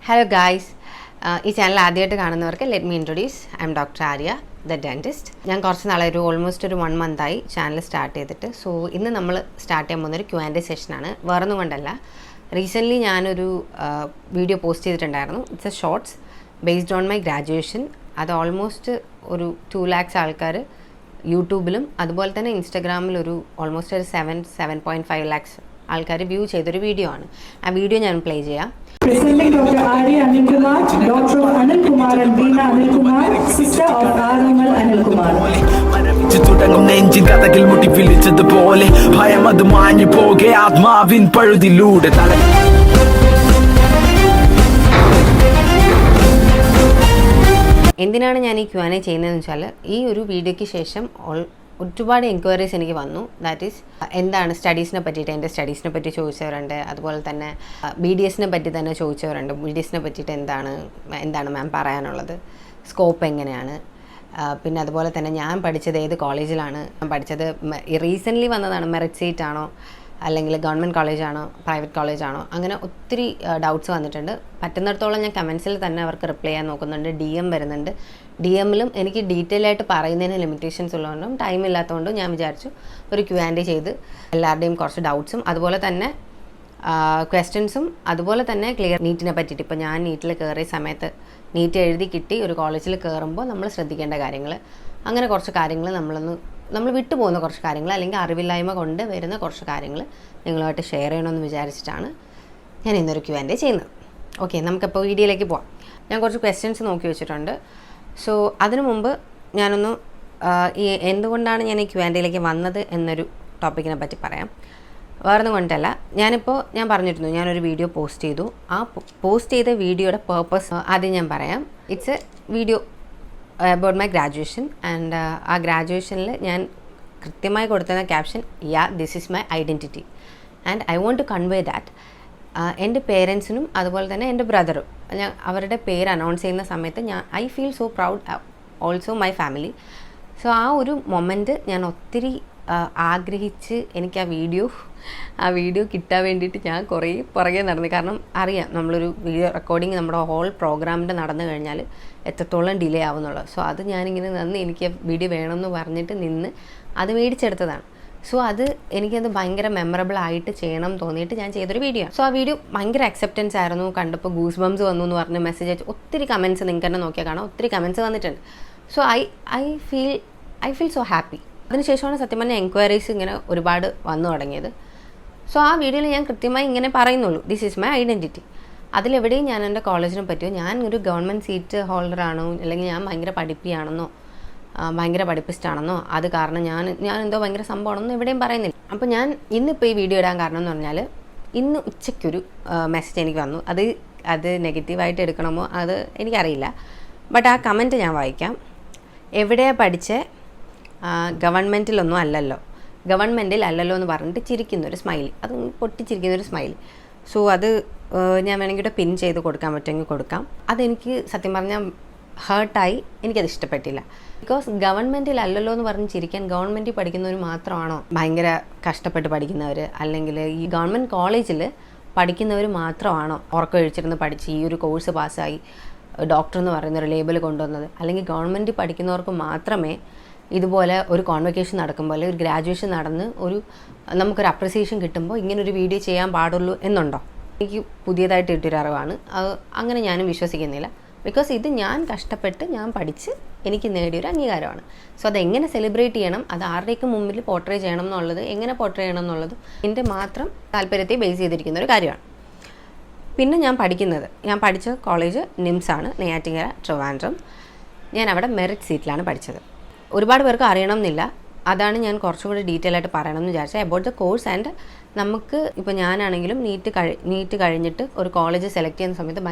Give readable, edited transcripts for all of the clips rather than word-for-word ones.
Hello guys, ഈ channel ആദ്യമായിട്ട് കാണുന്നവർക്ക് let me introduce. I M doctor Arya, the dentist. ഞാൻ കുറച്ച് നാളെ ഓൾമോസ്റ്റ് ഒരു 1 month ചാനൽ സ്റ്റാർട്ട് ചെയ്തിട്ട്. സോ ഇന്ന് നമ്മൾ സ്റ്റാർട്ട് ചെയ്യാൻ പോകുന്നൊരു Q&A സെഷനാണ്. വേറൊന്നും കൊണ്ടല്ല, റീസെൻ്റ്ലി ഞാനൊരു വീഡിയോ പോസ്റ്റ് ചെയ്തിട്ടുണ്ടായിരുന്നു. It's A shorts based on my graduation. അത് ഓൾമോസ്റ്റ് ഒരു 2 lakhs ആൾക്കാർ യൂട്യൂബിലും അതുപോലെ തന്നെ ഇൻസ്റ്റഗ്രാമിലൊരു ഓൾമോസ്റ്റ് ഒരു 7.5 lakhs ആൾക്കാർ വ്യൂ ചെയ്തൊരു വീഡിയോ ആണ്. ആ വീഡിയോ ഞാൻ പ്ലേ ചെയ്യാം. Presenting Dr. Arya Anilkumar, daughter of Anilkumar and Veena Anilkumar, sister of Aramal Anilkumar. തുടങ്ങും നെഞ്ചിൻ കഥകൾ മുട്ടി വിളിച്ചതുപോലെ ഭയം അത് മാഞ്ഞു പോകെ ആത്മാവിൻ പഴുതിലൂടെ എന്തിനാണ് ഞാൻ ഈ Q&A ചെയ്യുന്നതെന്ന് വെച്ചാൽ, ഈ ഒരു വീഡിയോയ്ക്ക് ശേഷം ഒരുപാട് എൻക്വയറീസ് എനിക്ക് വന്നു. ദാറ്റ് ഈസ് എന്താണ് സ്റ്റഡീസിനെ പറ്റിയിട്ട്, എൻ്റെ സ്റ്റഡീസിനെ പറ്റി ചോദിച്ചവരുണ്ട്. അതുപോലെ തന്നെ BDSനെ പറ്റി തന്നെ ചോദിച്ചവരുണ്ട്. BDSനെ പറ്റിയിട്ട് എന്താണ് മാം പറയാനുള്ളത്, സ്കോപ്പ് എങ്ങനെയാണ്, പിന്നെ അതുപോലെ തന്നെ ഞാൻ പഠിച്ചത് ഏത് കോളേജിലാണ് ഞാൻ പഠിച്ചത്, റീസെൻ്റ്ലി വന്നതാണ്, മെറിറ്റ് സീറ്റ് ആണോ അല്ലെങ്കിൽ ഗവൺമെൻറ് കോളേജാണോ പ്രൈവറ്റ് കോളേജാണോ, അങ്ങനെ ഒത്തിരി ഡൗട്ട്സ് വന്നിട്ടുണ്ട്. പറ്റുന്നിടത്തോളം ഞാൻ കമൻസിൽ തന്നെ അവർക്ക് റിപ്ലൈ ചെയ്യാൻ നോക്കുന്നുണ്ട്. DM വരുന്നുണ്ട്. DMലും എനിക്ക് ഡീറ്റെയിൽ ആയിട്ട് പറയുന്നതിന് ലിമിറ്റേഷൻസ് ഉള്ളതുകൊണ്ടും ടൈം ഇല്ലാത്തതുകൊണ്ടും ഞാൻ വിചാരിച്ചു ഒരു Q&A ചെയ്ത് എല്ലാവരുടെയും കുറച്ച് ഡൗട്ട്സും അതുപോലെ തന്നെ ക്വസ്റ്റ്യൻസും അതുപോലെ തന്നെ ക്ലിയർ നീറ്റിനെ പറ്റിയിട്ട്. ഇപ്പോൾ ഞാൻ നീറ്റിൽ കയറിയ സമയത്ത് നീറ്റ് എഴുതി കിട്ടി ഒരു കോളേജിൽ കയറുമ്പോൾ നമ്മൾ ശ്രദ്ധിക്കേണ്ട കാര്യങ്ങൾ, അങ്ങനെ കുറച്ച് കാര്യങ്ങൾ നമ്മൾ വിട്ടുപോകുന്ന കുറച്ച് കാര്യങ്ങൾ അല്ലെങ്കിൽ അറിവില്ലായ്മ കൊണ്ട് വരുന്ന കുറച്ച് കാര്യങ്ങൾ നിങ്ങളുമായിട്ട് ഷെയർ ചെയ്യണമെന്ന് വിചാരിച്ചിട്ടാണ് ഞാൻ ഇന്നൊരു Q&A ചെയ്യുന്നത്. ഓക്കെ, നമുക്കപ്പോൾ വീഡിയോയിലേക്ക് പോവാം. ഞാൻ കുറച്ച് ക്വസ്റ്റ്യൻസ് നോക്കി വെച്ചിട്ടുണ്ട്. സോ അതിനു മുമ്പ് ഞാനൊന്ന് എന്തുകൊണ്ടാണ് ഞാൻ ഈ Q&Aയിലേക്ക് വന്നത് എന്നൊരു ടോപ്പിക്കിനെ പറ്റി പറയാം. വേറൊന്നും കൊണ്ടല്ല, ഞാൻ പറഞ്ഞിരുന്നു ഞാനൊരു വീഡിയോ പോസ്റ്റ് ചെയ്തു. ആ പോസ്റ്റ് ചെയ്ത വീഡിയോയുടെ പേർപ്പസ് ആദ്യം ഞാൻ പറയാം. It's a video about my graduation and ആ ഗ്രാജുവേഷനിൽ ഞാൻ കൃത്യമായി കൊടുത്തുന്ന caption, this is my identity and I want to convey that. എൻ്റെ പേരൻസിനും അതുപോലെ തന്നെ എൻ്റെ ബ്രദറും ഞാൻ അവരുടെ പേര് അനൗൺസ് ചെയ്യുന്ന സമയത്ത് I feel so proud, also my family. So ആ ഒരു മൊമെൻറ്റ് ഞാൻ ഒത്തിരി ആഗ്രഹിച്ച് എനിക്ക് ആ വീഡിയോ കിട്ടാൻ വേണ്ടിയിട്ട് ഞാൻ കുറേ പുറകെ നടന്നു. കാരണം അറിയാം, നമ്മളൊരു വീഡിയോ റെക്കോർഡിങ് നമ്മുടെ ഹോൾ പ്രോഗ്രാമിൻ്റെ നടന്നു കഴിഞ്ഞാൽ എത്രത്തോളം ഡിലേ ആവുന്നുള്ളത്. സോ അത് ഞാനിങ്ങനെ എനിക്ക് വീഡിയോ വേണമെന്ന് പറഞ്ഞിട്ട് നിന്ന് അത് മേടിച്ചെടുത്തതാണ്. സോ എനിക്കത് ഭയങ്കര മെമ്മറബിൾ ആയിട്ട് ചെയ്യണം തോന്നിയിട്ട് ഞാൻ ചെയ്തൊരു വീഡിയോ ആണ്. സോ ആ വീഡിയോ ഭയങ്കര അക്സെപ്റ്റൻസ് ആയിരുന്നു. കണ്ടപ്പോൾ ഗൂസ് ബംസ് വന്നു എന്ന് പറഞ്ഞ് മെസ്സേജ് അയച്ചു ഒത്തിരി കമൻറ്റ്സ്, നിങ്ങൾക്ക് തന്നെ നോക്കിയാൽ കാണാം, ഒത്തിരി കമൻറ്റ്സ് വന്നിട്ടുണ്ട്. So I feel so happy. അതിനുശേഷമാണ് സത്യം പറഞ്ഞാൽ എൻക്വയറീസ് ഇങ്ങനെ ഒരുപാട് വന്നു തുടങ്ങിയത്. സോ ആ വീഡിയോയിൽ ഞാൻ കൃത്യമായി ഇങ്ങനെ പറയുന്നുള്ളൂ, ദിസ് ഈസ് മൈ ഐഡൻറ്റിറ്റി. അതിലെവിടെയും ഞാൻ എൻ്റെ കോളേജിനെ പറ്റിയോ ഞാൻ ഒരു ഗവൺമെൻറ് സീറ്റ് ഹോൾഡറാണോ അല്ലെങ്കിൽ ഞാൻ ഭയങ്കര പഠിപ്പിയാണെന്നോ ഭയങ്കര പഠിപ്പിസ്റ്റാണെന്നോ അത് കാരണം ഞാൻ എന്തോ ഭയങ്കര സംഭവമാണെന്നോ എവിടെയും പറയുന്നില്ല. അപ്പോൾ ഞാൻ ഇന്നിപ്പോൾ ഈ വീഡിയോ ഇടാൻ കാരണം എന്ന് പറഞ്ഞാൽ, ഇന്ന് ഉച്ചയ്ക്കൊരു മെസ്സേജ് എനിക്ക് വന്നു. അത് നെഗറ്റീവായിട്ട് എടുക്കണമോ അത് എനിക്കറിയില്ല. ബട്ട് ആ കമൻറ്റ് ഞാൻ വായിക്കാം. എവിടെയാണ് പഠിച്ചേ, ഗവൺമെൻറ്റിലൊന്നും അല്ലല്ലോ, ഗവൺമെൻറ്റിൽ അല്ലല്ലോ എന്ന് പറഞ്ഞിട്ട് ചിരിക്കുന്നൊരു സ്മൈലി, അത് പൊട്ടിച്ചിരിക്കുന്നൊരു സ്മൈലി. സോ അത് ഞാൻ വേണമെങ്കിൽ പിൻ ചെയ്ത് കൊടുക്കാൻ പറ്റുമെങ്കിൽ കൊടുക്കാം. അതെനിക്ക് സത്യം പറഞ്ഞാൽ ഹേർട്ടായി, എനിക്കത് ഇഷ്ടപ്പെട്ടില്ല. ബിക്കോസ് ഗവൺമെൻറ്റിൽ അല്ലല്ലോ എന്ന് പറഞ്ഞ് ചിരിക്കാൻ ഗവൺമെൻറ്റിൽ പഠിക്കുന്നവർ മാത്രമാണോ ഭയങ്കര കഷ്ടപ്പെട്ട് പഠിക്കുന്നവർ, അല്ലെങ്കിൽ ഈ ഗവൺമെൻറ് കോളേജിൽ പഠിക്കുന്നവർ മാത്രമാണോ ഉറക്കമൊഴിച്ചിരുന്ന് പഠിച്ച് ഈ ഒരു കോഴ്സ് പാസ്സായി ഡോക്ടർ എന്ന് പറയുന്നൊരു ലേബൽ കൊണ്ടുവന്നത്, അല്ലെങ്കിൽ ഗവൺമെൻറ്റിൽ പഠിക്കുന്നവർക്ക് മാത്രമേ ഇതുപോലെ ഒരു കോൺവെക്കേഷൻ നടക്കുമ്പോൾ അല്ലെങ്കിൽ ഒരു ഗ്രാജുവേഷൻ നടന്ന് നമുക്കൊരു അപ്രിസിയേഷൻ കിട്ടുമ്പോൾ ഇങ്ങനൊരു വീഡിയോ ചെയ്യാൻ പാടുള്ളൂ എന്നുണ്ടോ? എനിക്ക് പുതിയതായിട്ട് കിട്ടിയൊരു അറിവാണ്. അങ്ങനെ ഞാനും വിശ്വസിക്കുന്നില്ല. ബിക്കോസ് ഇത് ഞാൻ കഷ്ടപ്പെട്ട് ഞാൻ പഠിച്ച് എനിക്ക് നേടിയൊരു അംഗീകാരമാണ്. സോ അതെങ്ങനെ സെലിബ്രേറ്റ് ചെയ്യണം, അത് ആരുടെയൊക്കെ മുമ്പിൽ പോർട്രേ ചെയ്യണം എന്നുള്ളത്, എങ്ങനെ പോർട്രേ ചെയ്യണം എന്നുള്ളത് എൻ്റെ മാത്രം താല്പര്യത്തെ ബേസ് ചെയ്തിരിക്കുന്ന ഒരു കാര്യമാണ്. പിന്നെ ഞാൻ പഠിച്ച കോളേജ് നിംസ് ആണ്, നെയ്യാറ്റിൻകര, ട്രിവാൻഡ്രം. ഞാൻ അവിടെ മെറിറ്റ് സീറ്റിലാണ് പഠിച്ചത്. ഒരുപാട് പേർക്ക് അറിയണം എന്നില്ല, അതാണ് ഞാൻ കുറച്ചുകൂടി ഡീറ്റെയിൽ ആയിട്ട് പറയണമെന്ന് വിചാരിച്ചത് അബൌട്ട് ദ കോഴ്സ്. ആൻഡ് നമുക്ക് ഇപ്പോൾ ഞാനാണെങ്കിലും നീറ്റ് കഴിഞ്ഞിട്ട് ഒരു കോളേജ് സെലക്ട് ചെയ്യുന്ന സമയത്ത്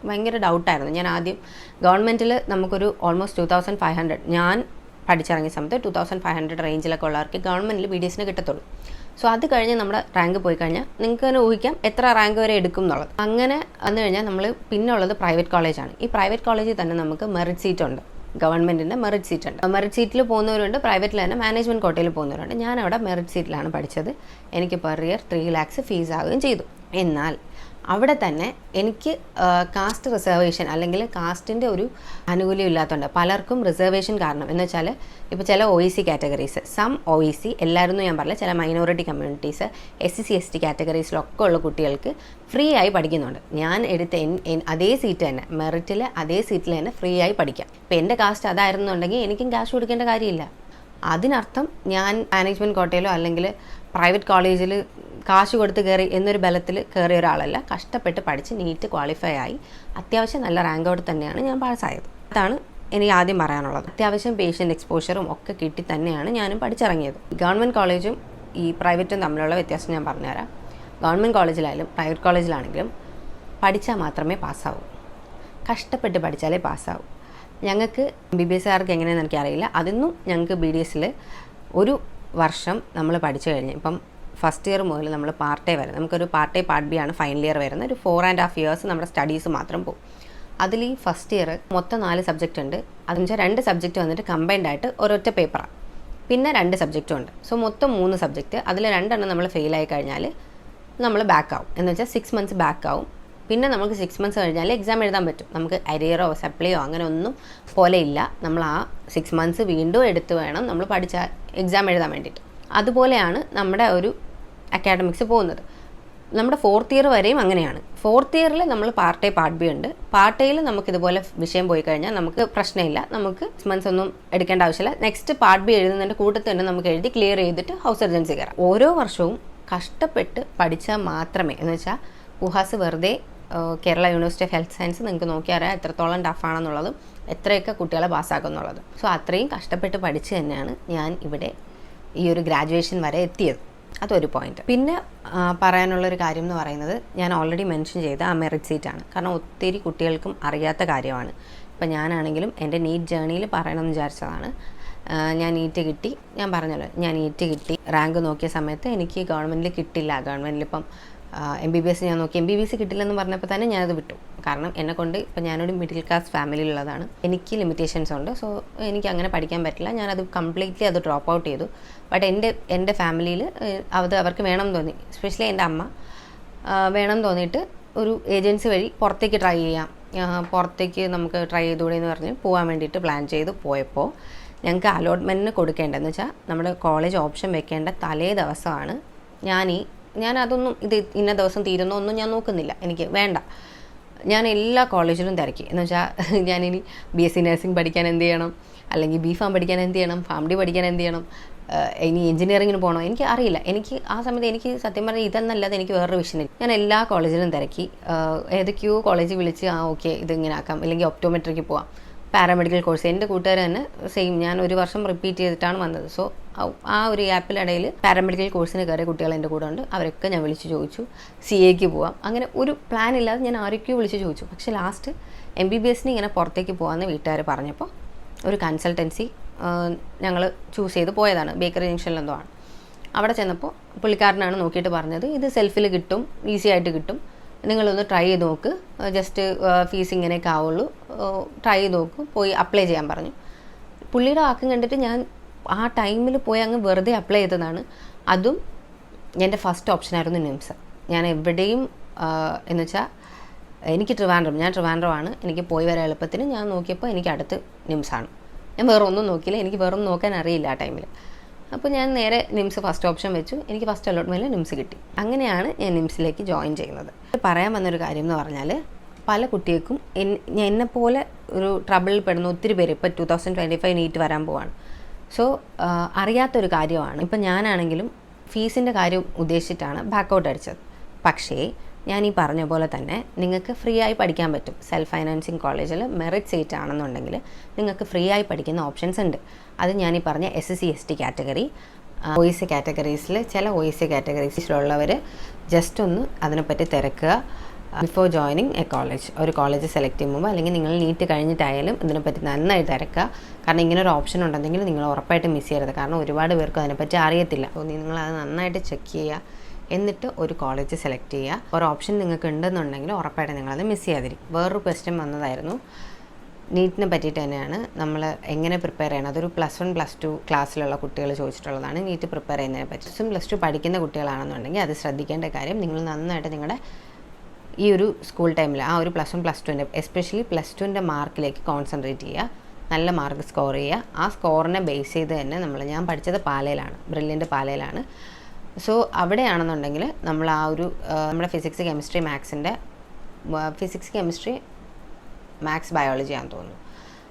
ഭയങ്കര ഡൗട്ടായിരുന്നു. ഞാൻ ആദ്യം ഗവൺമെൻറ്റിൽ നമുക്കൊരു ഓൾമോസ്റ്റ് 2500, ഞാൻ പഠിച്ചിറങ്ങിയ സമയത്ത് 2500 റേഞ്ചിലൊക്കെ ഉള്ളവർക്ക് ഗവൺമെൻറ്റിൽ BDSന് കിട്ടത്തുള്ളൂ. സോ അത് കഴിഞ്ഞ് നമ്മുടെ റാങ്ക് പോയി കഴിഞ്ഞാൽ നിങ്ങൾക്ക് തന്നെ ഊഹിക്കാം എത്ര റാങ്ക് വരെ എടുക്കും എന്നുള്ളത്. അങ്ങനെ വന്നു കഴിഞ്ഞാൽ നമ്മൾ പിന്നെ ഉള്ളത് പ്രൈവറ്റ് കോളേജാണ്. ഈ പ്രൈവറ്റ് കോളേജിൽ തന്നെ നമുക്ക് മെറിറ്റ് സീറ്റ് ഉണ്ട്, ഗവൺമെൻറ്റിൻ്റെ മെറിറ്റ് സീറ്റ് ഉണ്ട്. മെറിറ്റ് സീറ്റിൽ പോകുന്നവരുണ്ട്, പ്രൈവറ്റിൽ തന്നെ മാനേജ്മെൻറ്റ് കോട്ടയിൽ പോകുന്നവരുണ്ട്. ഞാനവിടെ മെറിറ്റ് സീറ്റിലാണ് പഠിച്ചത്. എനിക്ക് പെർ ഇയർ 3 lakhs ഫീസ് ആവുകയും ചെയ്തു. എന്നാൽ അവിടെ തന്നെ എനിക്ക് കാസ്റ്റ് റിസർവേഷൻ അല്ലെങ്കിൽ കാസ്റ്റിൻ്റെ ഒരു ആനുകൂല്യം ഇല്ലാത്തതുകൊണ്ട് പലർക്കും റിസർവേഷൻ കാരണം എന്ന് വെച്ചാൽ ഇപ്പോൾ ചില OEC കാറ്റഗറീസ് OEC എല്ലാവരും ഞാൻ പറഞ്ഞില്ല, ചില മൈനോറിറ്റി കമ്മ്യൂണിറ്റീസ് SC ST കാറ്റഗറീസിലൊക്കെ ഉള്ള കുട്ടികൾക്ക് ഫ്രീ ആയി പഠിക്കുന്നുണ്ട്. ഞാൻ എടുത്ത അതേ സീറ്റ് തന്നെ മെറിറ്റിൽ അതേ സീറ്റിൽ തന്നെ ഫ്രീ ആയി പഠിക്കാം. ഇപ്പോൾ എൻ്റെ കാസ്റ്റ് അതായിരുന്നുണ്ടെങ്കിൽ എനിക്കും ക്യാഷ് കൊടുക്കേണ്ട കാര്യമില്ല. അതിനർത്ഥം ഞാൻ മാനേജ്മെൻറ്റ് കോട്ടയിലോ അല്ലെങ്കിൽ പ്രൈവറ്റ് കോളേജിൽ കാശ് കൊടുത്ത് കയറി എന്നൊരു ബലത്തിൽ കയറിയ ഒരാളല്ല. കഷ്ടപ്പെട്ട് പഠിച്ച് നീറ്റ് ക്വാളിഫൈ ആയി അത്യാവശ്യം നല്ല റാങ്കോടെ തന്നെയാണ് ഞാൻ പാസ്സായത്. അതാണ് എനിക്ക് ആദ്യം പറയാനുള്ളത്. അത്യാവശ്യം പേഷ്യൻ്റ് എക്സ്പോഷറും ഒക്കെ കിട്ടി തന്നെയാണ് ഞാനും പഠിച്ചിറങ്ങിയത്. ഗവൺമെൻറ് കോളേജും ഈ പ്രൈവറ്റും തമ്മിലുള്ള വ്യത്യാസം ഞാൻ പറഞ്ഞുതരാം. ഗവൺമെൻറ് കോളേജിലായാലും പ്രൈവറ്റ് കോളേജിലാണെങ്കിലും പഠിച്ചാൽ മാത്രമേ പാസ്സാവൂ. കഷ്ടപ്പെട്ട് പഠിച്ചാലേ പാസ്സാവൂ. ഞങ്ങൾക്ക് BBSകാർക്ക് എങ്ങനെയാണെന്ന് എനിക്കറിയില്ല. അതൊന്നും ഞങ്ങൾക്ക് BDSൽ ഒരു വർഷം നമ്മൾ പഠിച്ചു കഴിഞ്ഞ് ഇപ്പം ഫസ്റ്റ് ഇയർ മുതൽ നമ്മൾ പാർട്ട് എ വരെ നമുക്കൊരു പാർട്ട് എ പാർട്ട് ബി ആണ് ഫൈനൽ ഇയർ വരുന്നത്. ഒരു 4.5 ഇയേഴ്സ് നമ്മുടെ സ്റ്റഡീസ് മാത്രം പോകും. അതിൽ ഈ ഫസ്റ്റ് ഇയർ മൊത്തം 4 സബ്ജക്റ്റ് ഉണ്ട്. അതെന്ന് വെച്ചാൽ 2 സബ്ജക്റ്റ് വന്നിട്ട് കമ്പൈൻഡ് ആയിട്ട് ഒരൊറ്റ പേപ്പറാണ്. പിന്നെ 2 സബ്ജക്റ്റും ഉണ്ട്. സോ മൊത്തം 3 സബ്ജക്റ്റ്. അതിൽ 2 നമ്മൾ ഫെയിലായി കഴിഞ്ഞാൽ നമ്മൾ ബാക്ക് ആവും. എന്ന് വെച്ചാൽ 6 മന്ത്സ് ബാക്ക് ആവും. പിന്നെ നമുക്ക് 6 മന്ത്സ് കഴിഞ്ഞാൽ എക്സാം എഴുതാൻ പറ്റും. നമുക്ക് അരിയറോ സപ്ലിയോ അങ്ങനെ ഒന്നും പോലെ ഇല്ല. നമ്മൾ ആ 6 മന്ത്സ് വീണ്ടും എടുത്ത് വേണം നമ്മൾ പഠിച്ച എക്സാം എഴുതാൻ വേണ്ടിയിട്ട്. അതുപോലെയാണ് നമ്മുടെ ഒരു അക്കാഡമിക്സ് പോകുന്നത്. നമ്മുടെ 4th ഇയർ വരെയും അങ്ങനെയാണ്. 4th ഇയറിൽ നമ്മൾ പാർട്ട് എ പാർട്ട് ബി ഉണ്ട്. പാർട്ട് എയിൽ നമുക്കിതുപോലെ വിഷയം പോയി കഴിഞ്ഞാൽ നമുക്ക് പ്രശ്നമില്ല. നമുക്ക് 6 മന്ത്സ് ഒന്നും എടുക്കേണ്ട ആവശ്യമില്ല. നെക്സ്റ്റ് പാർട്ട് ബി എഴുതുന്നതിൻ്റെ കൂട്ടത്തിൽ തന്നെ നമുക്ക് എഴുതി ക്ലിയർ ചെയ്തിട്ട് ഹൗസ് സർജൻസി കയറാം. ഓരോ വർഷവും കഷ്ടപ്പെട്ട് പഠിച്ചാൽ മാത്രമേ, എന്ന് വെച്ചാൽ ഉഹാസ് വെറുതെ Kerala university of health science നിങ്ങൾക്ക് നോക്കിയാൽ അറിയാം എത്രത്തോളം ടഫാണെന്നുള്ളതും എത്രയൊക്കെ കുട്ടികളെ പാസ്സാക്കുന്നുള്ളത്. സോ അത്രയും കഷ്ടപ്പെട്ട് പഠിച്ച് തന്നെയാണ് ഞാൻ ഇവിടെ ഈ ഒരു ഗ്രാജുവേഷൻ വരെ എത്തിയത്. അതൊരു പോയിന്റ്. പിന്നെ പറയാനുള്ളൊരു കാര്യം എന്ന് പറയുന്നത് ഞാൻ ഓൾറെഡി മെൻഷൻ ചെയ്ത ആ മെറിറ്റ് സീറ്റാണ്. കാരണം ഒത്തിരി കുട്ടികൾക്കും അറിയാത്ത കാര്യമാണ്. ഇപ്പം ഞാനാണെങ്കിലും എൻ്റെ നീറ്റ് ജേർണിയിൽ പറയണമെന്ന് വിചാരിച്ചതാണ്. ഞാൻ നീറ്റ് കിട്ടി, ഞാൻ പറഞ്ഞല്ലോ ഞാൻ നീറ്റ് കിട്ടി. റാങ്ക് നോക്കിയ സമയത്ത് എനിക്ക് ഗവൺമെൻറ്റിൽ കിട്ടില്ല. ഗവൺമെൻറ്റിലിപ്പം MBBS ഞാൻ നോക്കി, MBBS കിട്ടില്ലെന്ന് പറഞ്ഞപ്പോൾ തന്നെ ഞാനത് വിട്ടു. കാരണം എന്നെക്കൊണ്ട് ഇപ്പം ഞാനൊരു മിഡിൽ ക്ലാസ് ഫാമിലിയിലുള്ളതാണ്. എനിക്ക് ലിമിറ്റേഷൻസ് ഉണ്ട്. സോ എനിക്ക് അങ്ങനെ പഠിക്കാൻ പറ്റില്ല. ഞാനത് കംപ്ലീറ്റ്ലി അത് ഡ്രോപ്പ് ഔട്ട് ചെയ്തു. ബട്ട് എൻ്റെ ഫാമിലിയിൽ അത് അവർക്ക് വേണം തോന്നി. എസ്പെഷ്യലി എൻ്റെ അമ്മ വേണം തോന്നിയിട്ട് ഒരു ഏജൻസി വഴി പുറത്തേക്ക് ട്രൈ ചെയ്യാം, പുറത്തേക്ക് നമുക്ക് ട്രൈ ചെയ്തുകൂടെ എന്ന് പറഞ്ഞ് പോകാൻ വേണ്ടിയിട്ട് പ്ലാൻ ചെയ്ത് പോയപ്പോൾ ഞങ്ങൾക്ക് അലോട്ട്മെൻറ്റിന് കൊടുക്കേണ്ടതെന്ന് വെച്ചാൽ നമ്മുടെ കോളേജ് ഓപ്ഷൻ വെക്കേണ്ട തലേ ദിവസമാണ് ഞാൻ അതൊന്നും ഇത് ഇന്ന ദിവസം തീരുന്നോ ഒന്നും ഞാൻ നോക്കുന്നില്ല, എനിക്ക് വേണ്ട. ഞാൻ എല്ലാ കോളേജിലും തിരക്കി. എന്ന് വെച്ചാൽ ഞാനിനി BSc നഴ്സിംഗ് പഠിക്കാൻ എന്ത് ചെയ്യണം, അല്ലെങ്കിൽ BPharm പഠിക്കാൻ എന്ത് ചെയ്യണം, PharmD പഠിക്കാൻ എന്ത് ചെയ്യണം, ഇനി എഞ്ചിനീയറിങ്ങിന് പോകണോ, എനിക്ക് അറിയില്ല. എനിക്ക് ആ സമയത്ത് എനിക്ക് സത്യം പറഞ്ഞാൽ ഇതെന്നല്ലാതെ എനിക്ക് വേറൊരു വിഷയം. ഞാൻ എല്ലാ കോളേജിലും തിരക്കി. ഏതൊക്കെയോ കോളേജിൽ വിളിച്ച് ഓക്കെ ഇതിങ്ങനെ ആക്കാം, അല്ലെങ്കിൽ ഒപ്റ്റോമെട്രിക്ക് പോവാം, പാരാമെഡിക്കൽ കോഴ്സ്. എൻ്റെ കൂട്ടുകാർ തന്നെ സെയിം, ഞാൻ ഒരു വർഷം റിപ്പീറ്റ് ചെയ്തിട്ടാണ് വന്നത്. സോ ആ ഒരു ഗ്യാപ്പിലിടയിൽ പാരാമെഡിക്കൽ കോഴ്സിന് കയറിയ കുട്ടികൾ എൻ്റെ കൂടെ ഉണ്ട്. അവരൊക്കെ ഞാൻ വിളിച്ച് ചോദിച്ചു CAക്ക് പോവാം. അങ്ങനെ ഒരു പ്ലാൻ ഇല്ലാതെ ഞാൻ ആരൊക്കെയോ വിളിച്ച് ചോദിച്ചു. പക്ഷേ ലാസ്റ്റ് MBBSന് ഇങ്ങനെ പുറത്തേക്ക് പോകാമെന്ന് വീട്ടുകാർ പറഞ്ഞപ്പോൾ ഒരു കൺസൾട്ടൻസി ഞങ്ങൾ ചൂസ് ചെയ്ത് പോയതാണ്. ബേക്കറി ജംഗ്ഷനിലെന്തോ ആണ്. അവിടെ ചെന്നപ്പോൾ പുള്ളിക്കാരനാണ് നോക്കിയിട്ട് പറഞ്ഞത്, ഇത് സെൽഫിൽ കിട്ടും, ഈസി ആയിട്ട് കിട്ടും, നിങ്ങളൊന്ന് ട്രൈ ചെയ്ത് നോക്ക്, ജസ്റ്റ് ഫീസ് ഇങ്ങനെയൊക്കെ ആവുള്ളൂ, ട്രൈ ചെയ്ത് നോക്ക്, പോയി അപ്ലൈ ചെയ്യാൻ പറഞ്ഞു. പുള്ളിയുടെ വാക്കും കണ്ടിട്ട് ഞാൻ ആ ടൈമിൽ പോയി അങ്ങ് വെറുതെ അപ്ലൈ ചെയ്തതാണ്. അതും എൻ്റെ ഫസ്റ്റ് ഓപ്ഷനായിരുന്നു നിംസ്. ഞാൻ എവിടെയും എന്ന് വെച്ചാൽ എനിക്ക് ഞാൻ ട്രിവാൻഡ്രമാണ്, എനിക്ക് പോയി വരാൻ എളുപ്പത്തിന് ഞാൻ നോക്കിയപ്പോൾ എനിക്ക് അടുത്ത് നിംസാണ്. ഞാൻ വേറെ ഒന്നും നോക്കിയില്ല, എനിക്ക് വേറെ ഒന്നും നോക്കാൻ അറിയില്ല ആ ടൈമിൽ. അപ്പോൾ ഞാൻ നേരെ നിംസ് ഫസ്റ്റ് ഓപ്ഷൻ വെച്ചു. എനിക്ക് ഫസ്റ്റ് അലോട്ട്മെൻറ്റിൽ നിംസ് കിട്ടി. അങ്ങനെയാണ് ഞാൻ നിംസിലേക്ക് ജോയിൻ ചെയ്യുന്നത്. പറയാൻ വന്നൊരു കാര്യം എന്ന് പറഞ്ഞാൽ പല കുട്ടികൾക്കും എന്നെപ്പോലെ ഒരു ട്രബിളിൽ പെടുന്ന ഒത്തിരി പേര് ഇപ്പോൾ 2025 നീറ്റ് വരാൻ പോവാണ്. സോ അറിയാത്തൊരു കാര്യമാണ്. ഇപ്പം ഞാനാണെങ്കിലും ഫീസിൻ്റെ കാര്യം ഉദ്ദേശിച്ചിട്ടാണ് ബാക്കൗട്ട് അടിച്ചത്. പക്ഷേ ഞാൻ ഈ പറഞ്ഞ പോലെ തന്നെ നിങ്ങൾക്ക് ഫ്രീ ആയി പഠിക്കാൻ പറ്റും. സെൽഫ് ഫൈനാൻസിങ് കോളേജിൽ മെറിറ്റ് സീറ്റ് ആണെന്നുണ്ടെങ്കിൽ നിങ്ങൾക്ക് ഫ്രീ ആയി പഠിക്കുന്ന ഓപ്ഷൻസ് ഉണ്ട്. അത് ഞാനീ പറഞ്ഞ SC ST കാറ്റഗറി, OEC കാറ്റഗറീസിൽ ചില OEC കാറ്റഗറീസിലുള്ളവർ ജസ്റ്റ് ഒന്ന് അതിനെപ്പറ്റി തിരക്കുക ബിഫോർ ജോയിനിങ് എ കോളേജ്. ഒരു കോളേജ് സെലക്ട് ചെയ്യുമ്പോൾ അല്ലെങ്കിൽ നിങ്ങൾ നീറ്റ് കഴിഞ്ഞിട്ടായാലും ഇതിനെപ്പറ്റി നന്നായി തിരക്കുക. കാരണം ഇങ്ങനെ ഒരു ഓപ്ഷൻ ഉണ്ടെങ്കിൽ നിങ്ങൾ ഉറപ്പായിട്ട് മിസ് ചെയ്യരുത്. കാരണം ഒരുപാട് പേർക്ക് അതിനെപ്പറ്റി അറിയത്തില്ല. അപ്പോൾ നിങ്ങളത് നന്നായിട്ട് ചെക്ക് ചെയ്യുക. എന്നിട്ട് ഒരു കോളേജ് സെലക്ട് ചെയ്യുക. ഒരു ഓപ്ഷൻ നിങ്ങൾക്ക് ഉണ്ടെന്നുണ്ടെങ്കിൽ ഉറപ്പായിട്ട് നിങ്ങളത് മിസ് ചെയ്യാതിരിക്കും. വേറൊരു ക്വസ്റ്റ്യൻ വന്നതായിരുന്നു നീറ്റിനെ പറ്റിയിട്ട് തന്നെയാണ്. നമ്മൾ എങ്ങനെ പ്രിപ്പയർ ചെയ്യണം, അതൊരു +1 +2 ക്ലാസ്സിലുള്ള കുട്ടികൾ ചോദിച്ചിട്ടുള്ളതാണ്. നീറ്റ് പ്രിപ്പയർ ചെയ്യുന്നതിനെ പറ്റി. +1 +2 പഠിക്കുന്ന കുട്ടികളാണെന്നുണ്ടെങ്കിൽ അത് ശ്രദ്ധിക്കേണ്ട കാര്യം, നിങ്ങൾ നന്നായിട്ട് നിങ്ങളുടെ ഈ ഒരു സ്കൂൾ ടൈമിൽ ആ ഒരു +1 +2 എസ്പെഷ്യലി +2 മാർക്കിലേക്ക് കോൺസെൻട്രേറ്റ് ചെയ്യുക, നല്ല മാർക്ക് സ്കോർ ചെയ്യുക. ആ സ്കോറിനെ ബേസ് ചെയ്ത് തന്നെ ഞാൻ പഠിച്ചത് പാലയിലാണ്, ബ്രില്യൻ്റ് പാലയിലാണ്. സോ അവിടെയാണെന്നുണ്ടെങ്കിൽ നമ്മൾ ആ ഒരു നമ്മുടെ ഫിസിക്സ് കെമിസ്ട്രി മാത്സ് ബയോളജി ആണെന്ന് തോന്നുന്നു.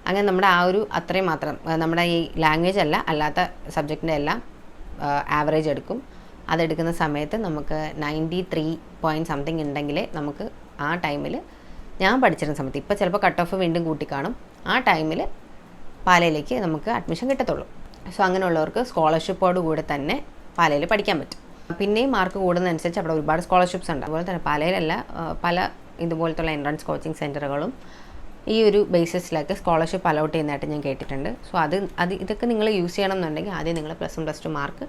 അങ്ങനെ നമ്മുടെ ആ ഒരു അത്രയും മാത്രം നമ്മുടെ ഈ ലാംഗ്വേജ് അല്ലാത്ത സബ്ജക്റ്റിൻ്റെ എല്ലാം ആവറേജ് എടുക്കും. അതെടുക്കുന്ന സമയത്ത് നമുക്ക് 93 ഉണ്ടെങ്കിൽ നമുക്ക് ആ ടൈമിൽ ഞാൻ പഠിച്ചിരുന്ന സമയത്ത്, ഇപ്പോൾ ചിലപ്പോൾ കട്ട് ഓഫ് വീണ്ടും കൂട്ടിക്കാണും, ആ ടൈമിൽ പാലയിലേക്ക് നമുക്ക് അഡ്മിഷൻ കിട്ടത്തുള്ളൂ. സോ അങ്ങനെയുള്ളവർക്ക് സ്കോളർഷിപ്പോട് കൂടെ തന്നെ പാലയിൽ പഠിക്കാൻ പറ്റും. പിന്നെയും മാർക്ക് കൂടുന്നതനുസരിച്ച് അവിടെ ഒരുപാട് സ്കോളർഷിപ്സ് ഉണ്ട്. അതുപോലെ തന്നെ പാലയിലല്ല, പല ഇതുപോലത്തുള്ള എൻട്രൻസ് കോച്ചിങ് സെൻറ്ററുകളും ഈ ഒരു ബേസിസിലൊക്കെ സ്കോളർഷിപ്പ് അലോട്ട് ചെയ്യുന്നതായിട്ട് ഞാൻ കേട്ടിട്ടുണ്ട്. സോ ഇതൊക്കെ നിങ്ങൾ യൂസ് ചെയ്യണം എന്നുണ്ടെങ്കിൽ ആദ്യം നിങ്ങൾ +1 +2 മാർക്ക്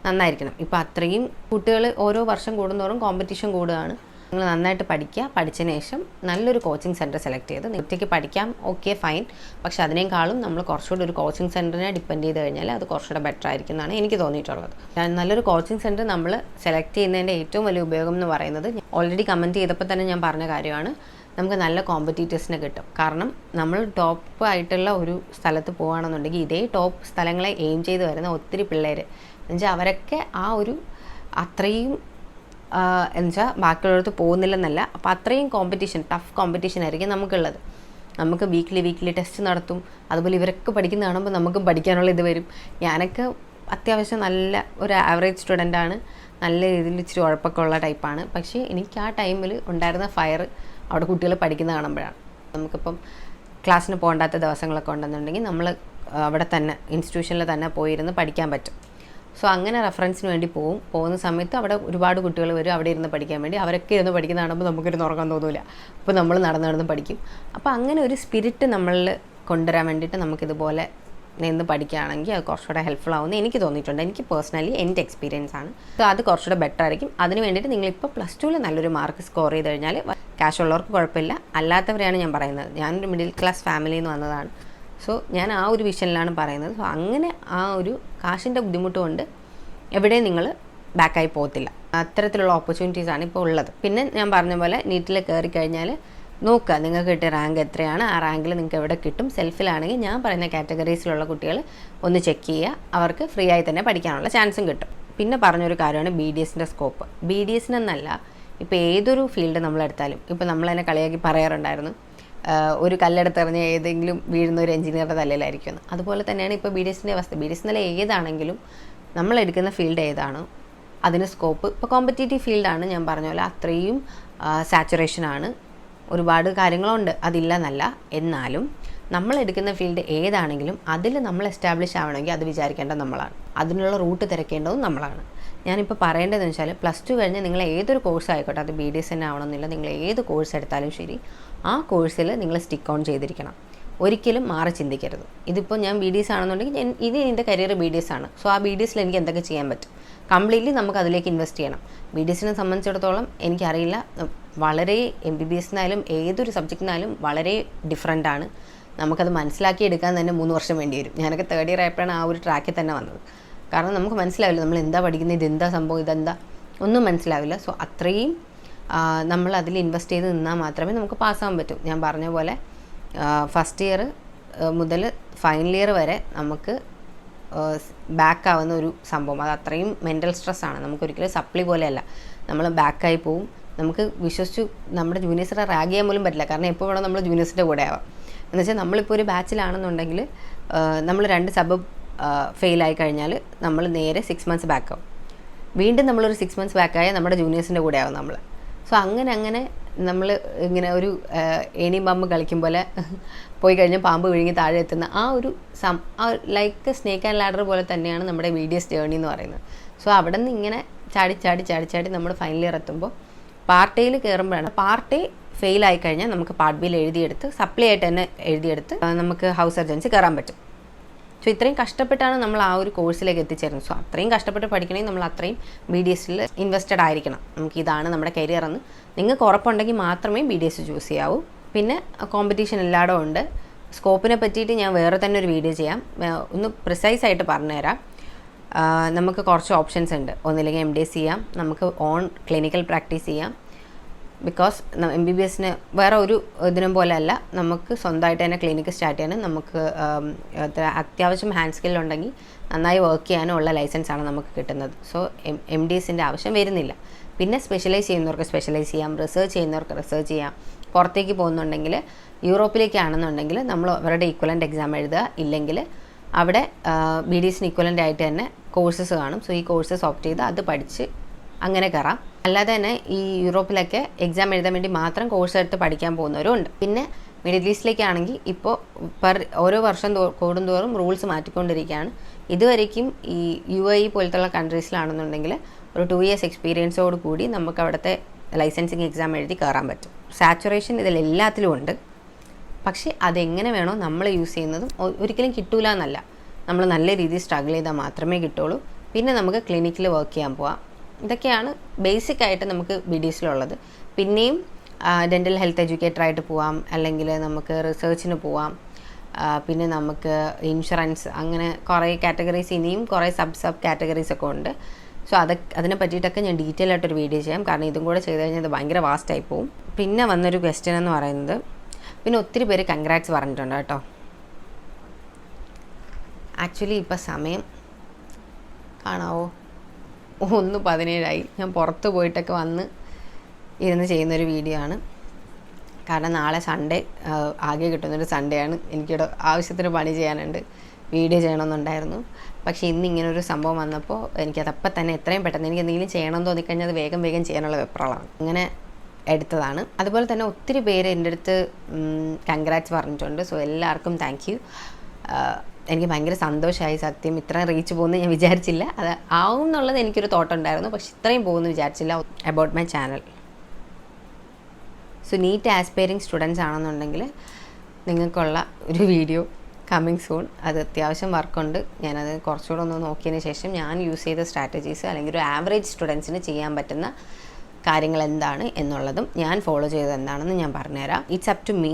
നന്നായിരിക്കണം. ഇപ്പോൾ അത്രയും കുട്ടികൾ ഓരോ വർഷം കൂടുന്നതോറും കോമ്പറ്റീഷൻ കൂടുകയാണ്. നിങ്ങൾ നന്നായിട്ട് പഠിക്കുക, പഠിച്ചതിന് ശേഷം നല്ലൊരു കോച്ചിങ് സെൻറ്റർ സെലക്ട് ചെയ്ത് ഒറ്റയ്ക്ക് പഠിക്കാം, ഓക്കെ ഫൈൻ. പക്ഷെ അതിനേക്കാളും നമ്മൾ കുറച്ചുകൂടി ഒരു കോച്ചിങ് സെൻറ്ററിനെ ഡിപ്പെൻഡ് ചെയ്ത് കഴിഞ്ഞാൽ അത് കുറച്ചുകൂടെ ബെറ്റർ ആയിരിക്കും എന്നാണ് എനിക്ക് തോന്നിയിട്ടുള്ളത്. നല്ലൊരു കോച്ചിങ് സെൻറ്റർ നമ്മൾ സെലക്ട് ചെയ്യുന്നതിൻ്റെ ഏറ്റവും വലിയ ഉപയോഗം എന്ന് പറയുന്നത്, ഓൾറെഡി കമൻറ്റ് ചെയ്തപ്പോൾ തന്നെ ഞാൻ പറഞ്ഞ കാര്യമാണ്, നമുക്ക് നല്ല കോമ്പറ്റീറ്റേഴ്സിനെ കിട്ടും. കാരണം നമ്മൾ ടോപ്പ് ആയിട്ടുള്ള ഒരു സ്ഥലത്ത് പോകുകയാണെന്നുണ്ടെങ്കിൽ ഇതേ ടോപ്പ് സ്ഥലങ്ങളെ എയിം ചെയ്ത് വരുന്ന ഒത്തിരി പിള്ളേർ എന്നുവെച്ചാൽ അവരൊക്കെ ആ ഒരു അത്രയും എന്നുവെച്ചാൽ ബാക്കിയുള്ളവർക്ക് പോകുന്നില്ലെന്നല്ല, അപ്പോൾ അത്രയും ടഫ് കോമ്പറ്റീഷൻ ആയിരിക്കും നമുക്കുള്ളത്. നമുക്ക് വീക്ക്ലി ടെസ്റ്റ് നടത്തും. അതുപോലെ ഇവരൊക്കെ പഠിക്കുന്ന കാണുമ്പോൾ നമുക്കും പഠിക്കാനുള്ള ഇത് വരും. ഞാനൊക്കെ അത്യാവശ്യം നല്ല ഒരു ആവറേജ് സ്റ്റുഡൻ്റാണ്, നല്ല രീതിയിൽ ഇച്ചിരി ഉഴപ്പൊക്കെ ഉള്ള ടൈപ്പാണ്. പക്ഷേ എനിക്ക് ആ ടൈമിൽ ഉണ്ടായിരുന്ന ഫയർ അവിടെ കുട്ടികൾ പഠിക്കുന്ന കാണുമ്പോഴാണ്. നമുക്കിപ്പം ക്ലാസ്സിന് പോകണ്ടാത്ത ദിവസങ്ങളൊക്കെ ഉണ്ടെന്നുണ്ടെങ്കിൽ നമ്മൾ അവിടെ തന്നെ ഇൻസ്റ്റിറ്റ്യൂഷനിൽ തന്നെ പോയിരുന്ന് പഠിക്കാൻ പറ്റും. സോ അങ്ങനെ റെഫറൻസിന് വേണ്ടി പോകുന്ന സമയത്ത് അവിടെ ഒരുപാട് കുട്ടികൾ വരും അവിടെ ഇരുന്ന് പഠിക്കാൻ വേണ്ടി. അവരൊക്കെ ഇരുന്ന് പഠിക്കുന്ന കാണുമ്പോൾ നമുക്കൊരു ഉറക്കം തോന്നില്ല. അപ്പോൾ നമ്മൾ നടന്ന് പഠിക്കും. അപ്പോൾ അങ്ങനെ ഒരു സ്പിരിറ്റ് നമ്മളിൽ കൊണ്ടുവരാൻ വേണ്ടിയിട്ട് നമുക്കിതുപോലെ നിന്ന് പഠിക്കുകയാണെങ്കിൽ അത് കുറച്ചുകൂടെ ഹെൽപ്ഫുൾ ആവുമെന്ന് എനിക്ക് തോന്നിയിട്ടുണ്ട്. എനിക്ക് പേഴ്സണലി എൻ്റെ എക്സ്പീരിയൻസ് ആണ്. സോ അത് കുറച്ചുകൂടെ ബെറ്റർ ആയിരിക്കും. അതിന് വേണ്ടിയിട്ട് നിങ്ങളിപ്പോൾ +2 നല്ലൊരു മാർക്ക് സ്കോർ ചെയ്ത് കഴിഞ്ഞാൽ ക്യാഷ് ഉള്ളവർക്ക് കുഴപ്പമില്ല, അല്ലാത്തവരെയാണ് ഞാൻ പറയുന്നത്. ഞാനൊരു മിഡിൽ ക്ലാസ് ഫാമിലിയിൽ നിന്ന് വന്നതാണ്. സോ ഞാൻ ആ ഒരു വിഷനിലാണ് പറയുന്നത്. സോ അങ്ങനെ ആ ഒരു കാശിൻ്റെ ബുദ്ധിമുട്ട് കൊണ്ട് എവിടെയും നിങ്ങൾ ബാക്കായി പോകത്തില്ല. അത്തരത്തിലുള്ള ഓപ്പർച്യൂണിറ്റീസാണ് ഇപ്പോൾ ഉള്ളത്. പിന്നെ ഞാൻ പറഞ്ഞ പോലെ നീറ്റിൽ കയറി കഴിഞ്ഞാൽ നോക്കുക നിങ്ങൾക്ക് കിട്ടിയ റാങ്ക് എത്രയാണ്, ആ റാങ്കിൽ നിങ്ങൾക്ക് എവിടെ കിട്ടും. സെൽഫിലാണെങ്കിൽ ഞാൻ പറയുന്ന കാറ്റഗറീസിലുള്ള കുട്ടികൾ ഒന്ന് ചെക്ക് ചെയ്യുക, അവർക്ക് ഫ്രീ ആയി തന്നെ പഠിക്കാനുള്ള ചാൻസും കിട്ടും. പിന്നെ പറഞ്ഞൊരു കാര്യമാണ് BDSൻ്റെ സ്കോപ്പ്. BDSനെന്നല്ല, ഇപ്പോൾ ഏതൊരു ഫീൽഡ് നമ്മളെടുത്താലും, ഇപ്പോൾ നമ്മളതിനെ കളിയാക്കി പറയാറുണ്ടായിരുന്നു, ഒരു കല്ലെടുത്തെറിഞ്ഞ് ഏതെങ്കിലും വീഴുന്ന ഒരു എഞ്ചിനീയറുടെ തലയിലായിരിക്കും. അതുപോലെ തന്നെയാണ് ഇപ്പോൾ BDSൻ്റെ അവസ്ഥ. BDS എന്നല്ല, ഏതാണെങ്കിലും നമ്മളെടുക്കുന്ന ഫീൽഡ് ഏതാണോ അതിന് സ്കോപ്പ്. ഇപ്പോൾ കോമ്പറ്റീറ്റീവ് ഫീൽഡാണ്, ഞാൻ പറഞ്ഞ പോലെ അത്രയും സാച്ചുറേഷനാണ്, ഒരുപാട് കാര്യങ്ങളുണ്ട്, അതില്ലെന്നല്ല. എന്നാലും നമ്മളെടുക്കുന്ന ഫീൽഡ് ഏതാണെങ്കിലും അതിൽ നമ്മൾ എസ്റ്റാബ്ലിഷ് ആവണമെങ്കിൽ അത് വിചാരിക്കേണ്ടത് നമ്മളാണ്, അതിനുള്ള റൂട്ട് തിരക്കേണ്ടതും നമ്മളാണ്. ഞാനിപ്പോൾ പറയേണ്ടതെന്ന് വെച്ചാൽ +2 കഴിഞ്ഞ് നിങ്ങൾ ഏതൊരു കോഴ്സ് ആയിക്കോട്ടെ, അത് BDS തന്നെ ആവണമെന്നില്ല, നിങ്ങൾ ഏത് കോഴ്സ് എടുത്താലും ശരി, ആ കോഴ്സിൽ നിങ്ങൾ സ്റ്റിക്ക് ഓൺ ചെയ്തിരിക്കണം. ഒരിക്കലും മാറി ചിന്തിക്കരുത്. ഇതിപ്പോൾ ഞാൻ BDS ആണെന്നുണ്ടെങ്കിൽ ഇത് എൻ്റെ കരിയർ BDS ആണ്. സോ ആ BDSൽ എനിക്ക് എന്തൊക്കെ ചെയ്യാൻ പറ്റും, കംപ്ലീറ്റ്ലി നമുക്ക് അതിലേക്ക് ഇൻവെസ്റ്റ് ചെയ്യണം. BDSനെ സംബന്ധിച്ചിടത്തോളം എനിക്കറിയില്ല, വളരെ MBBSനായാലും ഏതൊരു സബ്ജക്റ്റിനായാലും വളരെ ഡിഫറെൻ്റ് ആണ്. നമുക്കത് മനസ്സിലാക്കിയെടുക്കാൻ തന്നെ 3 വർഷം വേണ്ടി വരും. ഞാനൊക്കെ 3rd ഇയർ ആയപ്പോഴാണ് ആ ഒരു ട്രാക്കിൽ തന്നെ വന്നത്. കാരണം നമുക്ക് മനസ്സിലാവില്ല നമ്മൾ എന്താ പഠിക്കുന്നത്, ഇതെന്താ സംഭവം, ഇതെന്താ ഒന്നും മനസ്സിലാവില്ല. സോ അത്രയും നമ്മൾ അതിൽ ഇൻവെസ്റ്റ് ചെയ്ത് നിന്നാൽ മാത്രമേ നമുക്ക് പാസ്സാകാൻ പറ്റൂ. ഞാൻ പറഞ്ഞ പോലെ ഫസ്റ്റ് ഇയർ മുതൽ ഫൈനൽ ഇയർ വരെ നമുക്ക് ബാക്കാവുന്ന ഒരു സംഭവം, അത് അത്രയും മെൻ്റൽ സ്ട്രെസ്സാണ്. നമുക്കൊരിക്കലും സപ്ലി പോലെയല്ല, നമ്മൾ ബാക്കായി പോവും. നമുക്ക് വിശ്വസിച്ച് നമ്മുടെ ജൂനിയേഴ്സിനെ റാഗ് ചെയ്യാൻ പോലും പറ്റില്ല. കാരണം എപ്പോൾ വേണം നമ്മൾ ജൂനിയേഴ്സിൻ്റെ കൂടെ ആവാം. എന്നുവെച്ചാൽ നമ്മളിപ്പോൾ ഒരു ബാച്ചിലാണെന്നുണ്ടെങ്കിൽ നമ്മൾ 2 സബ് ഫെയിലായി കഴിഞ്ഞാൽ നമ്മൾ നേരെ 6 മന്ത്സ് ബാക്കാവും. വീണ്ടും നമ്മളൊരു 6 മന്ത്സ് ബാക്കായാൽ നമ്മുടെ ജൂനിയേഴ്സിൻ്റെ കൂടെ ആവും നമ്മൾ. സോ അങ്ങനെ നമ്മൾ ഇങ്ങനെ ഒരു ഏണി പാമ്പ് കളിക്കും പോലെ പോയി കഴിഞ്ഞാൽ പാമ്പ് വിഴുങ്ങി താഴെ എത്തുന്ന ആ ഒരു ലൈക്ക് സ്നേക്ക് ആൻഡ് ലാഡർ പോലെ തന്നെയാണ് നമ്മുടെ BDS ജേർണി എന്ന് പറയുന്നത്. സോ അവിടെ നിന്ന് ഇങ്ങനെ ചാടി നമ്മൾ ഫൈനൽ ഇയർ എത്തുമ്പോൾ പാർട്ട് എയിൽ കയറുമ്പോഴാണ്, പാർട്ട് എ ഫെയിലായി കഴിഞ്ഞാൽ നമുക്ക് പാർട്ട് ബിയിൽ എഴുതിയെടുത്ത് സപ്ലൈ ആയിട്ട് തന്നെ എഴുതിയെടുത്ത് നമുക്ക് ഹൗസ് സർജൻസി കയറാൻ പറ്റും. സോ ഇത്രയും കഷ്ടപ്പെട്ടാണ് നമ്മൾ ആ ഒരു കോഴ്സിലേക്ക് എത്തിച്ചേരുന്നത്. സോ അത്രയും കഷ്ടപ്പെട്ട് പഠിക്കണമെങ്കിൽ നമ്മൾ അത്രയും BDSൽ ഇൻവെസ്റ്റഡ് ആയിരിക്കണം. നമുക്ക് ഇതാണ് നമ്മുടെ കരിയർ എന്ന് നിങ്ങൾക്ക് ഉറപ്പുണ്ടെങ്കിൽ മാത്രമേ BDS ചൂസ് ചെയ്യാവൂ. പിന്നെ കോമ്പറ്റീഷൻ എല്ലായിടവും ഉണ്ട്. സ്കോപ്പിനെ പറ്റിയിട്ട് ഞാൻ വേറെ തന്നെ ഒരു വീഡിയോ ചെയ്യാം, ഒന്ന് പ്രിസൈസ് ആയിട്ട് പറഞ്ഞുതരാം. നമുക്ക് കുറച്ച് ഓപ്ഷൻസ് ഉണ്ട്. ഒന്നില്ലെങ്കിൽ MDS ചെയ്യാം, നമുക്ക് ഓൺ ക്ലിനിക്കൽ പ്രാക്ടീസ് ചെയ്യാം, ബിക്കോസ് MBBS വേറെ ഒരു ഇതിനും പോലെ അല്ല, നമുക്ക് സ്വന്തമായിട്ട് തന്നെ ക്ലിനിക്ക് സ്റ്റാർട്ട് ചെയ്യാനും നമുക്ക് അത്യാവശ്യം ഹാൻഡ് സ്കില്ലുണ്ടെങ്കിൽ നന്നായി വർക്ക് ചെയ്യാനും ഉള്ള ലൈസൻസാണ് നമുക്ക് കിട്ടുന്നത്. സോ MDSൻ്റെ ആവശ്യം വരുന്നില്ല. പിന്നെ സ്പെഷ്യലൈസ് ചെയ്യുന്നവർക്ക് സ്പെഷ്യലൈസ് ചെയ്യാം, റിസർച്ച് ചെയ്യുന്നവർക്ക് റിസർച്ച് ചെയ്യാം. പുറത്തേക്ക് പോകുന്നുണ്ടെങ്കിൽ യൂറോപ്പിലേക്കാണെന്നുണ്ടെങ്കിൽ നമ്മൾ അവരുടെ ഈക്വലൻ്റ് എക്സാം എഴുതുക, ഇല്ലെങ്കിൽ അവിടെ BDSന് ഈക്വലൻ്റ് ആയിട്ട് തന്നെ കോഴ്സസ് കാണും. സോ ഈ കോഴ്സസ് ഓപ്റ്റ് ചെയ്ത് അത് പഠിച്ച് അങ്ങനെ കയറാം. അല്ലാതെ തന്നെ ഈ യൂറോപ്പിലൊക്കെ എക്സാം എഴുതാൻ വേണ്ടി മാത്രം കോഴ്സ് എടുത്ത് പഠിക്കാൻ പോകുന്നവരും ഉണ്ട്. പിന്നെ മിഡിൽ ഈസ്റ്റിലേക്കാണെങ്കിൽ ഇപ്പോൾ ഓരോ വർഷം കൂടുന്തോറും റൂൾസ് മാറ്റിക്കൊണ്ടിരിക്കുകയാണ്. ഇതുവരേക്കും ഈ UAE പോലത്തുള്ള കൺട്രീസിലാണെന്നുണ്ടെങ്കിൽ ഒരു 2 years എക്സ്പീരിയൻസോട് കൂടി നമുക്ക് അവിടുത്തെ ലൈസൻസിങ് എക്സാം എഴുതി കയറാൻ പറ്റും. സാച്ചുറേഷൻ ഇതിലെല്ലാത്തിലും ഉണ്ട്. പക്ഷേ അതെങ്ങനെ വേണോ നമ്മൾ യൂസ് ചെയ്യുന്നതും ഒരിക്കലും കിട്ടൂല എന്നല്ല. നമ്മൾ നല്ല രീതിയിൽ സ്ട്രഗിൾ ചെയ്താൽ മാത്രമേ കിട്ടുള്ളൂ. പിന്നെ നമുക്ക് ക്ലിനിക്കിൽ വർക്ക് ചെയ്യാൻ പോവാം. ഇതൊക്കെയാണ് ബേസിക്കായിട്ട് നമുക്ക് BDSലുള്ളത്. പിന്നെയും ഡെൻ്റൽ ഹെൽത്ത് എഡ്യൂക്കേറ്ററായിട്ട് പോവാം, അല്ലെങ്കിൽ നമുക്ക് റിസർച്ചിന് പോവാം, പിന്നെ നമുക്ക് ഇൻഷുറൻസ്, അങ്ങനെ കുറേ കാറ്റഗറീസ്, ഇനിയും കുറേ സബ് കാറ്റഗറീസ് ഒക്കെ ഉണ്ട്. സോ അതിനെ പറ്റിയിട്ടൊക്കെ ഞാൻ ഡീറ്റെയിൽ ആയിട്ടൊരു വീഡിയോ ചെയ്യാം. കാരണം ഇതും കൂടെ ചെയ്ത് കഴിഞ്ഞാൽ ഇത് ഭയങ്കര വാസ്റ്റായി പോവും. പിന്നെ വന്നൊരു ക്വസ്റ്റ്യൻ എന്ന് പറയുന്നത്, പിന്നെ ഒത്തിരി പേര് കൺഗ്രാറ്റ്സ് പറഞ്ഞിട്ടുണ്ട് കേട്ടോ. ആക്ച്വലി ഇപ്പോൾ സമയം കാണാവോ 1:17 ഞാൻ പുറത്ത് പോയിട്ടൊക്കെ വന്ന് ഇരുന്ന് ചെയ്യുന്നൊരു വീഡിയോ ആണ്. കാരണം നാളെ സൺഡേ ആകെ കിട്ടുന്നൊരു സൺഡേ ആണ്. എനിക്കിവിടെ ആവശ്യത്തിന് പണി ചെയ്യാനുണ്ട്, വീഡിയോ ചെയ്യണമെന്നുണ്ടായിരുന്നു. പക്ഷേ ഇന്ന് ഇങ്ങനൊരു സംഭവം വന്നപ്പോൾ എനിക്കതപ്പം തന്നെ എത്രയും പെട്ടെന്ന് എനിക്ക് എന്തെങ്കിലും ചെയ്യണമെന്ന് തോന്നിക്കഴിഞ്ഞാൽ അത് വേഗം ചെയ്യാനുള്ള വെപ്രളാണ്. അങ്ങനെ എടുത്തതാണ്. അതുപോലെ തന്നെ ഒത്തിരി പേര് എൻ്റെ അടുത്ത് കൺഗ്രാറ്റ്സ് പറഞ്ഞിട്ടുണ്ട്. സോ എല്ലാവർക്കും താങ്ക് യു. എനിക്ക് ഭയങ്കര സന്തോഷമായി. സത്യം ഇത്രയും റീച്ച് പോകുന്നത് ഞാൻ വിചാരിച്ചില്ല. അത് ആവും എന്നുള്ളത് എനിക്കൊരു തോട്ടുണ്ടായിരുന്നു, പക്ഷെ ഇത്രയും പോകുമെന്ന് വിചാരിച്ചില്ല. About my channel. So NEET aspiring students ആണെന്നുണ്ടെങ്കിൽ നിങ്ങൾക്കുള്ള ഒരു വീഡിയോ കമ്മിങ് സൂൺ. അത് അത്യാവശ്യം വർക്കുണ്ട്. ഞാനത് കുറച്ചുകൂടെ ഒന്ന് നോക്കിയതിന് ശേഷം ഞാൻ യൂസ് ചെയ്ത സ്ട്രാറ്റജീസ്, അല്ലെങ്കിൽ ഒരു ആവറേജ് സ്റ്റുഡൻസിന് ചെയ്യാൻ പറ്റുന്ന കാര്യങ്ങൾ എന്താണ് എന്നുള്ളതും ഞാൻ ഫോളോ ചെയ്തത് എന്താണെന്ന് ഞാൻ പറഞ്ഞുതരാം. It's up to me.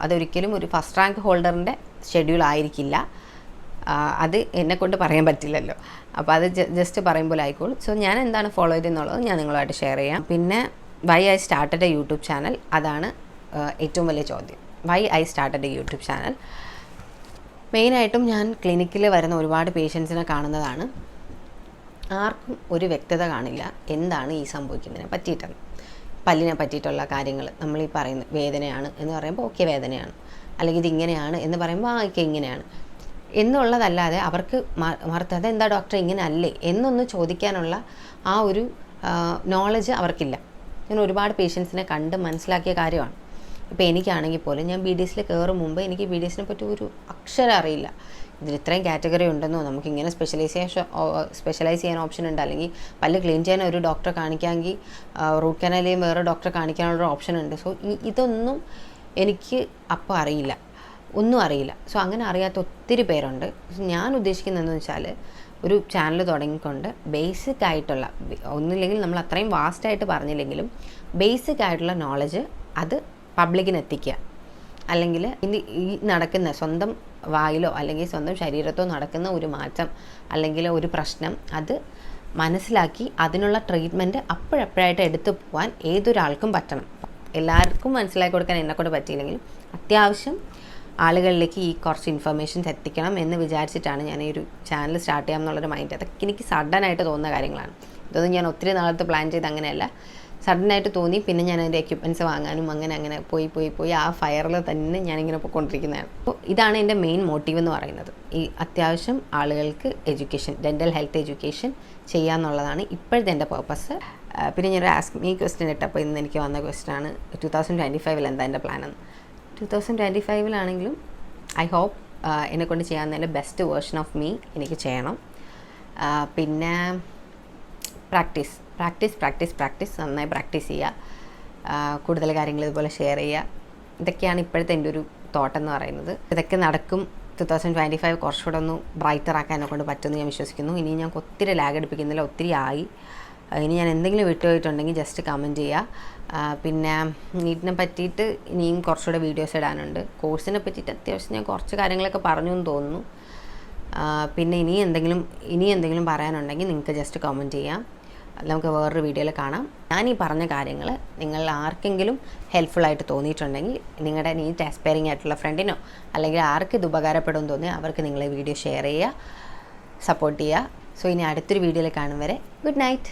അതൊരിക്കലും ഒരു ഫസ്റ്റ് റാങ്ക് ഹോൾഡറിൻ്റെ ഷെഡ്യൂൾ ആയിരിക്കില്ല. അത് എന്നെക്കൊണ്ട് പറയാൻ പറ്റില്ലല്ലോ. അപ്പോൾ അത് ജസ്റ്റ് പറയുമ്പോൾ ആയിക്കോളും. സോ ഞാൻ എന്താണ് ഫോളോ ചെയ്തെന്നുള്ളത് ഞാൻ നിങ്ങളുമായിട്ട് ഷെയർ ചെയ്യാം. പിന്നെ why I started a YouTube channel, അതാണ് ഏറ്റവും വലിയ ചോദ്യം. Why I started a YouTube channel. മെയിനായിട്ടും ഞാൻ ക്ലിനിക്കിൽ വരുന്ന ഒരുപാട് പേഷ്യൻസിനെ കാണുന്നതാണ്. ആർക്കും ഒരു വ്യക്തത കാണില്ല എന്താണ് ഈ സംഭവിക്കുന്നതിനെ പറ്റിയിട്ടാണ്. പല്ലിനെ പറ്റിയിട്ടുള്ള കാര്യങ്ങൾ നമ്മൾ ഈ പറയുന്ന വേദനയാണ് എന്ന് പറയുമ്പോൾ ഓക്കെ വേദനയാണ്, അല്ലെങ്കിൽ ഇതിങ്ങനെയാണ് എന്ന് പറയുമ്പോൾ ഓക്കെ ഇങ്ങനെയാണ് എന്നുള്ളതല്ലാതെ അവർക്ക് മറുത്തത് എന്താ ഡോക്ടർ ഇങ്ങനെ അല്ലേ എന്നൊന്ന് ചോദിക്കാനുള്ള ആ ഒരു നോളജ് അവർക്കില്ല. ഞാൻ ഒരുപാട് പേഷ്യൻസിനെ കണ്ട് മനസ്സിലാക്കിയ കാര്യമാണ്. ഇപ്പോൾ എനിക്കാണെങ്കിൽ പോലും ഞാൻ BDSൽ കയറും മുമ്പ് എനിക്ക് BDSനെ പറ്റി ഒരു അക്ഷരം അറിയില്ല. ഇതിൽ ഇത്രയും കാറ്റഗറി ഉണ്ടെന്നോ, നമുക്കിങ്ങനെ സ്പെഷ്യലൈസ് ചെയ്യാൻ ഓപ്ഷൻ ഉണ്ട്, അല്ലെങ്കിൽ പല്ല് ക്ലീൻ ചെയ്യാൻ ഒരു ഡോക്ടറെ കാണിക്കാമെങ്കിൽ റൂട്ട് കനാലിയും വേറെ ഡോക്ടറെ കാണിക്കാനുള്ളൊരു ഓപ്ഷൻ ഉണ്ട്. സോ ഇതൊന്നും എനിക്ക് അപ്പോൾ അറിയില്ല, ഒന്നും അറിയില്ല. സോ അങ്ങനെ അറിയാത്ത ഒത്തിരി പേരുണ്ട്. ഞാൻ ഉദ്ദേശിക്കുന്നതെന്ന് വെച്ചാൽ ഒരു ചാനൽ തുടങ്ങിക്കൊണ്ട് ബേസിക് ആയിട്ടുള്ള, ഒന്നുമില്ലെങ്കിൽ നമ്മൾ അത്രയും വാസ്റ്റായിട്ട് പറഞ്ഞില്ലെങ്കിലും ബേസിക് ആയിട്ടുള്ള നോളജ് അത് പബ്ലിക്കിന് എത്തിക്കുക. അല്ലെങ്കിൽ ഈ നടക്കുന്ന സ്വന്തം വായിലോ അല്ലെങ്കിൽ സ്വന്തം ശരീരത്തോ നടക്കുന്ന ഒരു മാറ്റം അല്ലെങ്കിൽ ഒരു പ്രശ്നം അത് മനസ്സിലാക്കി അതിനുള്ള ട്രീറ്റ്മെൻറ്റ് അപ്പോഴപ്പോഴായിട്ട് എടുത്തു പോകാൻ ഏതൊരാൾക്കും പറ്റണം. എല്ലാവർക്കും മനസ്സിലാക്കി കൊടുക്കാൻ എന്നെക്കൊണ്ട് പറ്റിയില്ലെങ്കിലും അത്യാവശ്യം ആളുകളിലേക്ക് ഈ കുറച്ച് ഇൻഫർമേഷൻസ് എത്തിക്കണം എന്ന് വിചാരിച്ചിട്ടാണ് ഞാൻ ഈ ഒരു ചാനൽ സ്റ്റാർട്ട് ചെയ്യാം എന്നുള്ളൊരു മൈൻഡ്. അതൊക്കെ എനിക്ക് സഡനായിട്ട് തോന്നുന്ന കാര്യങ്ങളാണ്. ഇതൊന്നും ഞാൻ ഒത്തിരി നാളത്തെ പ്ലാൻ ചെയ്ത് അങ്ങനെയല്ല, സഡനായിട്ട് തോന്നി. പിന്നെ ഞാൻ അതിൻ്റെ എക്യുപ്മെൻറ്റ്സ് വാങ്ങാനും അങ്ങനെ പോയി ആ ഫയറിൽ തന്നെ ഞാനിങ്ങനെ പോയിക്കൊണ്ടിരിക്കുന്നതാണ്. അപ്പോൾ ഇതാണ് എൻ്റെ മെയിൻ മോട്ടീവ് എന്ന് പറയുന്നത്. ഈ അത്യാവശ്യം ആളുകൾക്ക് എഡ്യൂക്കേഷൻ, ഡെൻ്റൽ ഹെൽത്ത് എഡ്യൂക്കേഷൻ ചെയ്യാമെന്നുള്ളതാണ് ഇപ്പോഴത്തെ എൻ്റെ പർപ്പസ്. പിന്നെ ഞാനൊരു ആസ്ക് മീ ക്വസ്റ്റ്യൻ ഇട്ടപ്പോൾ ഇന്ന് എനിക്ക് വന്ന ക്വസ്റ്റ്യനാണ് 2025 എന്താ എൻ്റെ പ്ലാനെന്ന്. 2025 ഐ ഹോപ്പ് എന്നെക്കൊണ്ട് ചെയ്യാവുന്നതിൻ്റെ ബെസ്റ്റ് വേർഷൻ ഓഫ് മീ എനിക്ക് ചെയ്യണം. പിന്നെ പ്രാക്ടീസ് നന്നായി പ്രാക്ടീസ് ചെയ്യുക, കൂടുതൽ കാര്യങ്ങൾ ഇതുപോലെ ഷെയർ ചെയ്യുക. ഇതൊക്കെയാണ് ഇപ്പോഴത്തെ എൻ്റെ ഒരു തോട്ടെന്ന് പറയുന്നത്. ഇതൊക്കെ നടക്കും. 2025 കുറച്ചുകൂടെ ഒന്ന് ബ്രൈറ്റർ ആക്കാൻ എന്നെക്കൊണ്ട് പറ്റുമെന്ന് ഞാൻ വിശ്വസിക്കുന്നു. ഇനി ഞാൻ ഒത്തിരി ലാഗ് എടുപ്പിക്കുന്നില്ല, ഒത്തിരി ആയി. ഇനി ഞാൻ എന്തെങ്കിലും വിട്ടുപോയിട്ടുണ്ടെങ്കിൽ ജസ്റ്റ് കമൻറ്റ് ചെയ്യുക. പിന്നെ നീറ്റിനെ പറ്റിയിട്ട് ഇനിയും കുറച്ചുകൂടെ വീഡിയോസ് ഇടാനുണ്ട്. കോഴ്സിനെ പറ്റിയിട്ട് അത്യാവശ്യം ഞാൻ കുറച്ച് കാര്യങ്ങളൊക്കെ പറഞ്ഞു എന്ന് തോന്നുന്നു. പിന്നെ ഇനി എന്തെങ്കിലും പറയാനുണ്ടെങ്കിൽ നിങ്ങൾക്ക് ജസ്റ്റ് കമൻറ്റ് ചെയ്യാം. നമുക്ക് വേറൊരു വീഡിയോയിൽ കാണാം. ഞാൻ ഈ പറഞ്ഞ കാര്യങ്ങൾ നിങ്ങൾ ആർക്കെങ്കിലും ഹെൽപ്ഫുള്ളായിട്ട് തോന്നിയിട്ടുണ്ടെങ്കിൽ നിങ്ങളുടെ നീറ്റ് ആസ്പയറിംഗ് ആയിട്ടുള്ള ഫ്രണ്ടിനോ അല്ലെങ്കിൽ ആർക്ക് ഇത് ഉപകാരപ്പെടുമെന്ന് തോന്നിയാൽ അവർക്ക് നിങ്ങൾ ഈ വീഡിയോ ഷെയർ ചെയ്യുക, സപ്പോർട്ട് ചെയ്യുക. സോ ഇനി അടുത്തൊരു വീഡിയോയിൽ കാണും വരെ ഗുഡ് നൈറ്റ്.